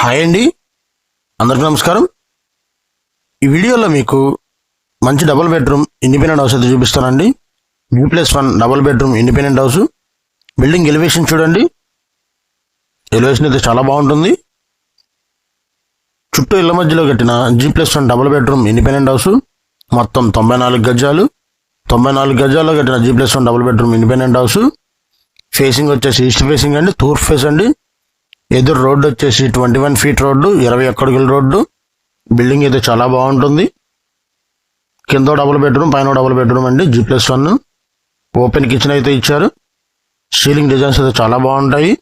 Hi అండి, అందరికీ నమస్కారం. ఈ వీడియోలో మీకు మంచి డబుల్ బెడ్రూమ్ ఇండిపెండెంట్ హౌస్ అయితే చూపిస్తానండి. G+1 double bedroom independent house. Building elevation చూడండి, ఎలివేషన్ అయితే చాలా బాగుంటుంది. చుట్టూ ఇళ్ల మధ్యలో కట్టిన G+1 double bedroom independent house. మొత్తం 94 గజాలు. 94 గజాల్లో కట్టిన G+1 double bedroom independent house. Facing వచ్చేసి ఈస్ట్ ఫేసింగ్ అండి, తూర్పు ఫేస్ అండి. ఎదురు రోడ్డు వచ్చేసి 21 ఫీట్ రోడ్డు, 21 అడుగుల రోడ్డు. బిల్డింగ్ అయితే చాలా బాగుంటుంది. కింద డబుల్ బెడ్రూమ్, పైన డబుల్ బెడ్రూమ్ అండి. G+1 ఓపెన్ కిచెన్ అయితే ఇచ్చారు. సీలింగ్ డిజైన్స్ అయితే చాలా బాగుంటాయి.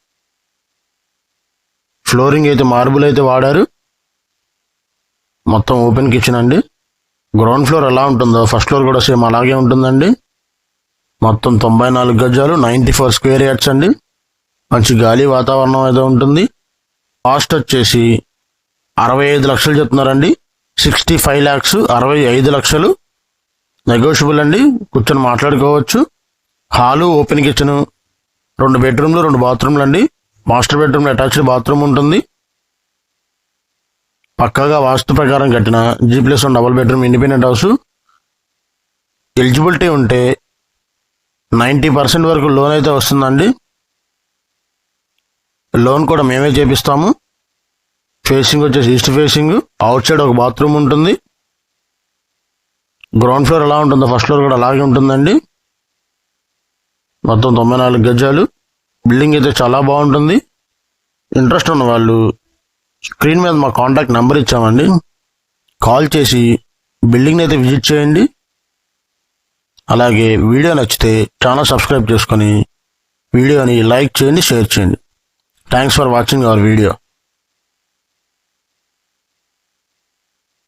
ఫ్లోరింగ్ అయితే మార్బుల్ అయితే వాడారు. మొత్తం ఓపెన్ కిచెన్ అండి. గ్రౌండ్ ఫ్లోర్ ఎలా ఉంటుందో ఫస్ట్ ఫ్లోర్ కూడా సేమ్ అలాగే ఉంటుందండి. మొత్తం 94 గజాలు, 94 స్క్వేర్ యార్డ్స్ అండి. మంచి గాలి వాతావరణం అయితే ఉంటుంది. కాస్ట్ వచ్చేసి 65 లక్షలు చెప్తున్నారండి. 65 lakhs, 65 లక్షలు నెగోషియబుల్ అండి. కూర్చొని మాట్లాడుకోవచ్చు. హాలు, ఓపెన్ కిచెన్, 2 బెడ్రూమ్లు, 2 బాత్రూమ్లు అండి. మాస్టర్ బెడ్రూమ్లో అటాచ్డ్ బాత్రూమ్ ఉంటుంది. పక్కాగా వాస్తు ప్రకారం కట్టిన G+1 double bedroom independent house. Eligibility ఉంటే 90% వరకు లోన్ అయితే వస్తుందండి. లోన్ కూడా మేమే చేపిస్తాము. ఫేసింగ్ వచ్చేసి ఈస్ట్ ఫేసింగ్. అవుట్ సైడ్ ఒక బాత్రూమ్ ఉంటుంది. గ్రౌండ్ ఫ్లోర్ ఎలా ఉంటుందో ఫస్ట్ ఫ్లోర్ కూడా అలాగే ఉంటుందండి. మొత్తం 94 గజాలు. బిల్డింగ్ అయితే చాలా బాగుంటుంది. ఇంట్రెస్ట్ ఉన్న వాళ్ళు స్క్రీన్ మీద మా కాంటాక్ట్ నెంబర్ ఇచ్చామండి, కాల్ చేసి బిల్డింగ్ని అయితే విజిట్ చేయండి. అలాగే వీడియో నచ్చితే ఛానల్ సబ్స్క్రైబ్ చేసుకొని వీడియోని లైక్ చేయండి, షేర్ చేయండి. Thanks for watching our video.